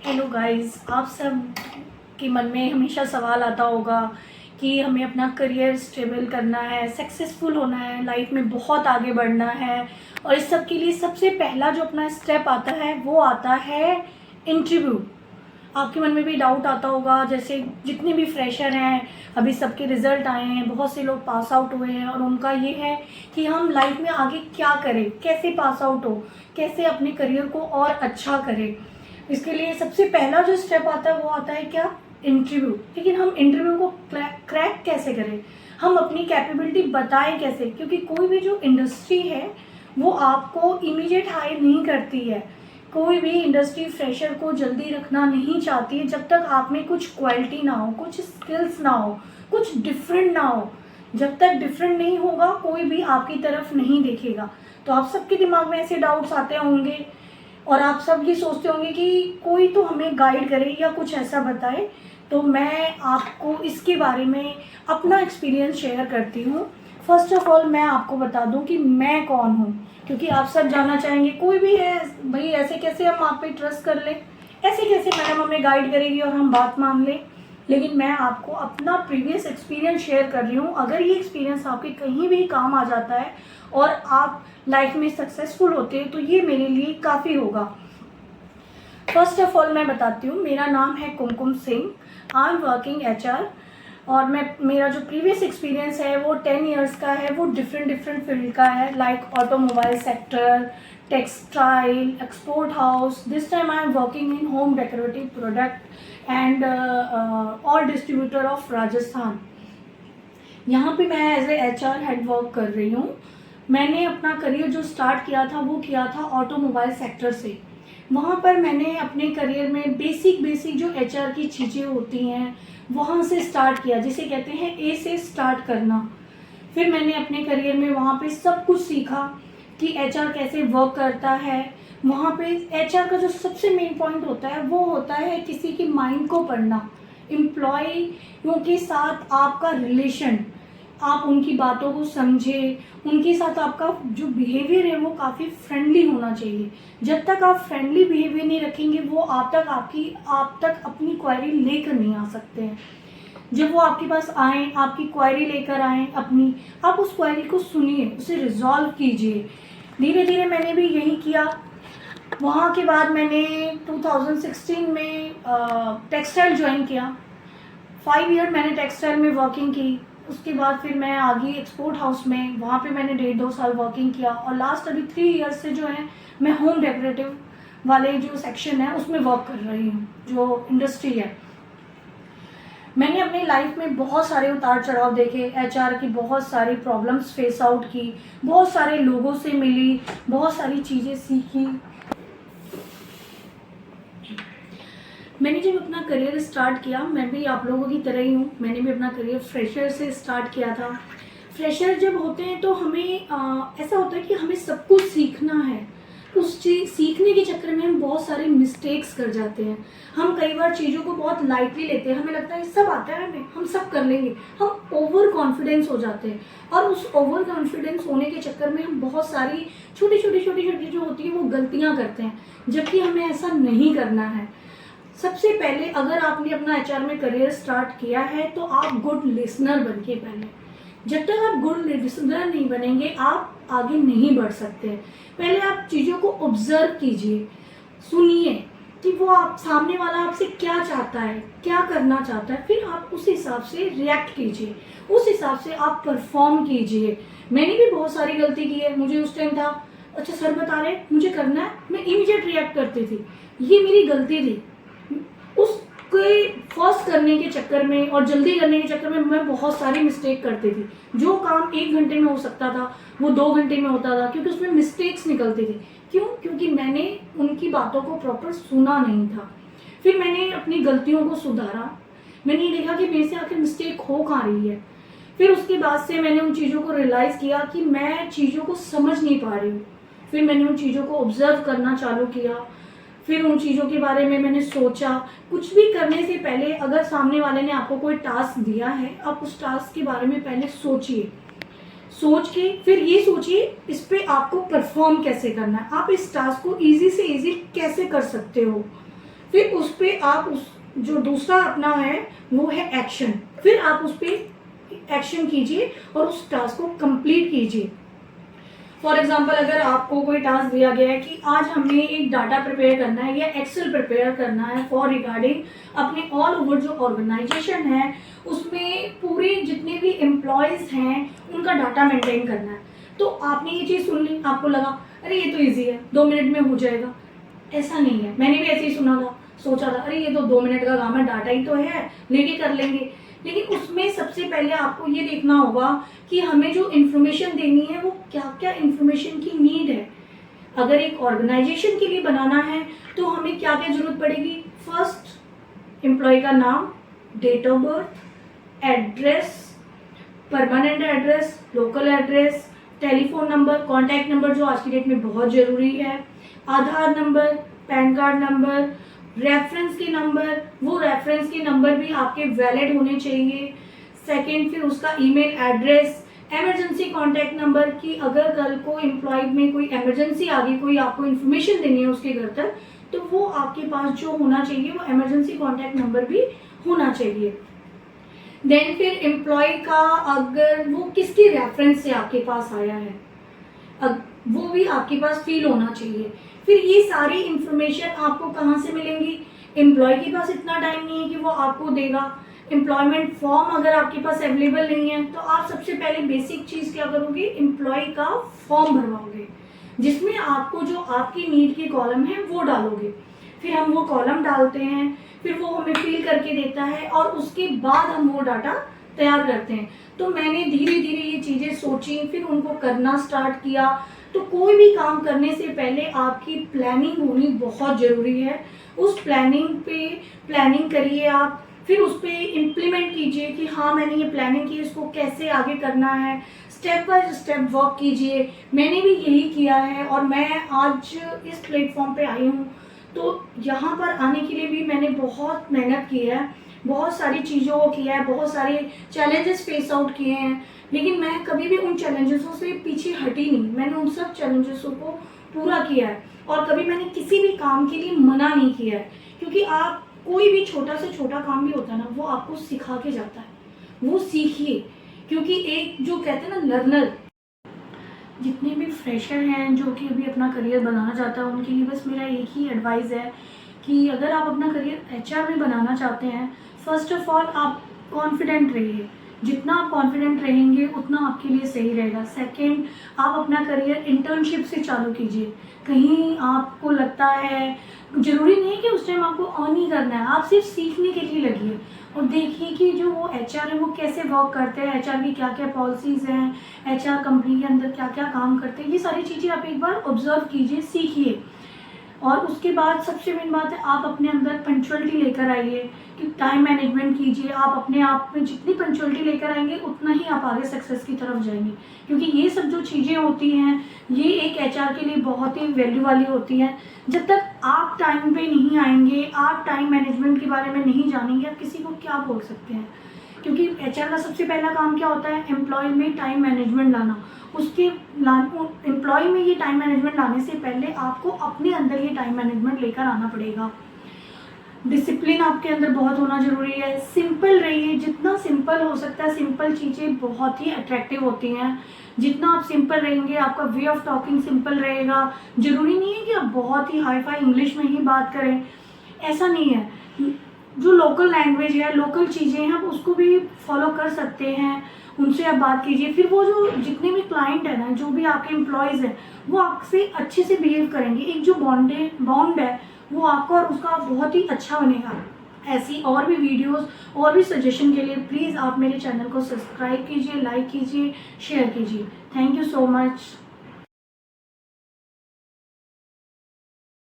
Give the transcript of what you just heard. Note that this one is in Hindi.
हेलो गाइस, आप सब के मन में हमेशा सवाल आता होगा कि हमें अपना करियर स्टेबल करना है, सक्सेसफुल होना है, लाइफ में बहुत आगे बढ़ना है। और इस सब के लिए सबसे पहला जो अपना स्टेप आता है वो आता है इंटरव्यू। आपके मन में भी डाउट आता होगा, जैसे जितने भी फ्रेशर हैं अभी सबके रिजल्ट आए हैं, बहुत से लोग पास आउट हुए हैं और उनका ये है कि हम लाइफ में आगे क्या करें, कैसे पास आउट हो, कैसे अपने करियर को और अच्छा करें। इसके लिए सबसे पहला जो स्टेप आता है वो आता है क्या, इंटरव्यू। लेकिन हम इंटरव्यू को क्रैक कैसे करें, हम अपनी कैपेबिलिटी बताएं कैसे, क्योंकि कोई भी जो इंडस्ट्री है वो आपको इमीडिएट हायर नहीं करती है। कोई भी इंडस्ट्री फ्रेशर को जल्दी रखना नहीं चाहती है जब तक आप में कुछ क्वालिटी ना हो, कुछ स्किल्स ना हो, कुछ डिफरेंट ना हो। जब तक डिफरेंट नहीं होगा कोई भी आपकी तरफ नहीं देखेगा। तो आप सबके दिमाग में ऐसे डाउट्स आते होंगे और आप सब ये सोचते होंगे कि कोई तो हमें गाइड करे या कुछ ऐसा बताए। तो मैं आपको इसके बारे में अपना एक्सपीरियंस शेयर करती हूँ। फर्स्ट ऑफ ऑल मैं आपको बता दूँ कि मैं कौन हूँ, क्योंकि आप सब जानना चाहेंगे कोई भी है भाई, ऐसे कैसे हम आप पे ट्रस्ट कर लें, ऐसे कैसे मैडम हमें गाइड करेगी और हम बात मान लें। लेकिन मैं आपको अपना प्रीवियस एक्सपीरियंस शेयर कर रही हूँ। अगर ये एक्सपीरियंस आपके कहीं भी काम आ जाता है और आप लाइफ में सक्सेसफुल होते हैं तो ये मेरे लिए काफ़ी होगा। फर्स्ट ऑफ ऑल मैं बताती हूँ, मेरा नाम है Kumkum Singh. I am working HR और मेरा जो प्रीवियस एक्सपीरियंस है वो 10 इयर्स का है। वो डिफरेंट फील्ड का है, like automobile sector, textile, export house. This time I am working in home decorative product and all distributor of Rajasthan. यहाँ पे मैं as a HR head work कर रही हूँ। मैंने अपना करियर जो स्टार्ट किया था वो किया था ऑटोमोबाइल सेक्टर से। वहाँ पर मैंने अपने करियर में बेसिक जो एचआर की चीज़ें होती हैं वहाँ से स्टार्ट किया, जिसे कहते हैं ए से स्टार्ट करना। फिर मैंने अपने करियर में वहाँ पे सब कुछ सीखा कि एचआर कैसे वर्क करता है। वहाँ पे एचआर का जो सबसे मेन पॉइंट होता है वो होता है किसी की माइंड को पढ़ना, एम्प्लॉयियों के साथ आपका रिलेशन, आप उनकी बातों को समझे, उनके साथ आपका जो बिहेवियर है वो काफ़ी फ्रेंडली होना चाहिए। जब तक आप फ्रेंडली बिहेवियर नहीं रखेंगे वो आप तक अपनी क्वेरी लेकर नहीं आ सकते हैं। जब वो आपके पास आए, आपकी क्वेरी लेकर आए अपनी, आप उस क्वेरी को सुनिए, उसे रिजॉल्व कीजिए। धीरे धीरे मैंने भी यही किया। वहाँ के बाद मैंने 2016 में टेक्सटाइल ज्वाइन किया। 5 ईयर मैंने टेक्सटाइल में वर्किंग की। उसके बाद फिर मैं आ गई एक्सपोर्ट हाउस में, वहाँ पे मैंने 1.5-2 साल वर्किंग किया। और लास्ट अभी 3 ईयर्स से जो है मैं होम डेकोरेटिव वाले जो सेक्शन है उसमें वर्क कर रही हूँ, जो इंडस्ट्री है। मैंने अपनी लाइफ में बहुत सारे उतार चढ़ाव देखे, एचआर की बहुत सारी प्रॉब्लम्स फेस आउट की, बहुत सारे लोगों से मिली, बहुत सारी चीज़ें सीखी। मैंने जब अपना करियर स्टार्ट किया, मैं भी आप लोगों की तरह ही हूँ, मैंने भी अपना करियर फ्रेशर से स्टार्ट किया था। फ्रेशर जब होते हैं तो हमें ऐसा होता है कि हमें सब कुछ सीखना है। उस चीज़ सीखने के चक्कर में हम बहुत सारे मिस्टेक्स कर जाते हैं। हम कई बार चीज़ों को बहुत लाइटली लेते हैं, हमें लगता है सब आता है हमें, हम सब कर लेंगे। हम ओवर कॉन्फिडेंस हो जाते हैं और उस ओवर कॉन्फिडेंस होने के चक्कर में हम बहुत सारी छोटी छोटी जो होती है वो गलतियाँ करते हैं, जबकि हमें ऐसा नहीं करना है। सबसे पहले अगर आपने अपना एचआर में करियर स्टार्ट किया है तो आप गुड लिसनर बनिए पहले। जब तक आप गुड लिसनर नहीं बनेंगे आप आगे नहीं बढ़ सकते। पहले आप चीज़ों को ऑब्जर्व कीजिए, सुनिए कि वो आप सामने वाला आपसे क्या चाहता है, क्या करना चाहता है, फिर आप उस हिसाब से रिएक्ट कीजिए, उस हिसाब से आप परफॉर्म कीजिए। मैंने भी बहुत सारी गलती की है। मुझे उस टाइम था, अच्छा सर बता रहे मुझे करना है, मैं इमीडिएट रिएक्ट करती थी, ये मेरी गलती थी। उसके फर्स्ट करने के चक्कर में और जल्दी करने के चक्कर में मैं बहुत सारी मिस्टेक करती थी। जो काम 1 घंटे में हो सकता था वो 2 घंटे में होता था, क्योंकि उसमें मिस्टेक्स निकलती थी। क्यों? क्योंकि मैंने उनकी बातों को प्रॉपर सुना नहीं था। फिर मैंने अपनी गलतियों को सुधारा, मैंने ये देखा कि मेरे से आखिर मिस्टेक हो कहाँ रही है। फिर उसके बाद से मैंने उन चीज़ों को रियलाइज़ किया कि मैं चीज़ों को समझ नहीं पा रही हूँ। फिर मैंने उन चीज़ों को ऑब्जर्व करना चालू किया। फिर उन चीज़ों के बारे में मैंने सोचा। कुछ भी करने से पहले अगर सामने वाले ने आपको कोई टास्क दिया है, आप उस टास्क के बारे में पहले सोचिए। सोच के फिर ये सोचिए इस पे आपको परफॉर्म कैसे करना है, आप इस टास्क को इजी से इजी कैसे कर सकते हो। फिर उस पर आप उस जो दूसरा अपना है वो है एक्शन, फिर आप उस पर एक्शन कीजिए और उस टास्क को कंप्लीट कीजिए। फॉर एग्जाम्पल अगर आपको कोई टास्क दिया गया है कि आज हमें एक डाटा प्रिपेयर करना है या एक्सेल प्रिपेयर करना है फॉर रिगार्डिंग अपने ऑल ओवर जो ऑर्गेनाइजेशन है उसमें पूरे जितने भी एम्प्लॉयज़ हैं उनका डाटा मेंटेन करना है। तो आपने ये चीज़ सुन ली, आपको लगा अरे ये तो ईजी है, 2 मिनट में हो जाएगा। ऐसा नहीं है, मैंने भी ऐसे ही सुना था, सोचा था अरे ये तो 2 मिनट का काम है, डाटा ही तो है, लेके कर लेंगे। लेकिन उसमें सबसे पहले आपको ये देखना होगा कि हमें जो इन्फॉर्मेशन देनी है वो क्या क्या इन्फॉर्मेशन की नीड है। अगर एक ऑर्गेनाइजेशन के लिए बनाना है तो हमें क्या क्या जरूरत पड़ेगी। फर्स्ट, एम्प्लॉय का नाम, date of birth, address, permanent address, local address, telephone number, contact number जो आज की डेट में बहुत ज़रूरी है, Aadhaar number, PAN card number, reference के नंबर, वो रेफरेंस के नंबर भी आपके वैलिड होने चाहिए। सेकंड, फिर उसका email address, emergency contact number कि अगर कल को एम्प्लॉय में कोई इमरजेंसी आ गई, कोई आपको इन्फॉर्मेशन देनी है उसके घर तक, तो वो आपके पास जो होना चाहिए वो इमरजेंसी कॉन्टैक्ट नंबर भी होना चाहिए। देन फिर एम्प्लॉय का अगर वो किसकी रेफरेंस से आपके पास आया है वो भी आपके पास फील होना चाहिए। फिर ये सारी इंफॉर्मेशन आपको कहाँ से मिलेंगी। एम्प्लॉय के पास इतना टाइम नहीं है कि वो आपको देगा। एम्प्लॉयमेंट फॉर्म अगर आपके पास अवेलेबल नहीं है तो आप सबसे पहले बेसिक चीज़ क्या करोगे, एम्प्लॉय का फॉर्म भरवाओगे जिसमें आपको जो आपकी नीड के कॉलम है वो डालोगे। फिर हम वो कॉलम डालते हैं, फिर वो हमें फिल करके देता है और उसके बाद हम वो डाटा तैयार करते हैं। तो मैंने धीरे धीरे ये चीज़ें सोची, फिर उनको करना स्टार्ट किया। तो कोई भी काम करने से पहले आपकी प्लानिंग होनी बहुत ज़रूरी है। उस प्लानिंग करिए आप, फिर उस पर इम्प्लीमेंट कीजिए कि हाँ मैंने ये प्लानिंग की, इसको कैसे आगे करना है, स्टेप बाय स्टेप वर्क कीजिए। मैंने भी यही किया है और मैं आज इस प्लेटफॉर्म पे आई हूँ। तो यहाँ पर आने के लिए भी मैंने बहुत मेहनत की है, बहुत सारी चीज़ों को किया है, बहुत सारे चैलेंजेस फेस आउट किए हैं, लेकिन मैं कभी भी उन चैलेंजेसों से पीछे हटी नहीं। मैंने उन सब चैलेंजेसों को पूरा किया है और कभी मैंने किसी भी काम के लिए मना नहीं किया है, क्योंकि आप कोई भी छोटा से छोटा काम भी होता है ना वो आपको सिखा के जाता है, वो सीखिए। क्योंकि एक जो कहते हैं ना लर्नर, जितने भी फ्रेशर हैं जो कि अभी अपना करियर बनाना चाहता है उनके लिए बस मेरा एक ही एडवाइस है कि अगर आप अपना करियर एचआर में बनाना चाहते हैं, फर्स्ट ऑफ ऑल आप कॉन्फिडेंट रहिए। जितना आप कॉन्फिडेंट रहेंगे उतना आपके लिए सही रहेगा। सेकंड, आप अपना करियर इंटर्नशिप से चालू कीजिए। कहीं आपको लगता है, ज़रूरी नहीं है कि उस टाइम आपको अर्न ही करना है, आप सिर्फ सीखने के लिए लगिए और देखिए कि जो वो एचआर है वो कैसे वर्क करते हैं, एचआर की क्या क्या पॉलिसीज़ हैं, एचआर कंपनी के अंदर क्या क्या काम करते हैं, ये सारी चीज़ें आप एक बार ऑब्जर्व कीजिए, सीखिए। और उसके बाद सबसे मेन बात है, आप अपने अंदर पंचुअलिटी लेकर आइए कि टाइम मैनेजमेंट कीजिए। आप अपने आप में जितनी पंचुअलिटी लेकर आएंगे उतना ही आप आगे सक्सेस की तरफ जाएंगे, क्योंकि ये सब जो चीज़ें होती हैं ये एक एचआर के लिए बहुत ही वैल्यू वाली होती हैं। जब तक आप टाइम पे नहीं आएंगे, आप टाइम मैनेजमेंट के बारे में नहीं जानेंगे, आप किसी को क्या बोल सकते हैं। क्योंकि एचआर का सबसे पहला काम क्या होता है, एम्प्लॉय में टाइम मैनेजमेंट लाना। उसके एम्प्लॉय में ये टाइम मैनेजमेंट लाने से पहले आपको अपने अंदर ये टाइम मैनेजमेंट लेकर आना पड़ेगा। डिसिप्लिन आपके अंदर बहुत होना ज़रूरी है। सिंपल रहिए, जितना सिंपल हो सकता है। सिंपल चीज़ें बहुत ही अट्रैक्टिव होती हैं। जितना आप सिंपल रहेंगे, आपका वे ऑफ टॉकिंग सिंपल रहेगा। ज़रूरी नहीं है कि आप बहुत ही हाई फाई इंग्लिश में ही बात करें, ऐसा नहीं है। जो लोकल लैंग्वेज है, लोकल चीज़ें हैं, आप उसको भी फॉलो कर सकते हैं, उनसे आप बात कीजिए। फिर वो जो जितने भी क्लाइंट हैं ना, जो भी आपके एम्प्लॉयज़ हैं, वो आपसे अच्छे से बिहेव करेंगे। एक जो बॉन्ड है वो आपका और उसका बहुत ही अच्छा बनेगा। ऐसी और भी वीडियोस और भी सजेशन के लिए प्लीज़ आप मेरे चैनल को सब्सक्राइब कीजिए, लाइक कीजिए, शेयर कीजिए। Thank you so much.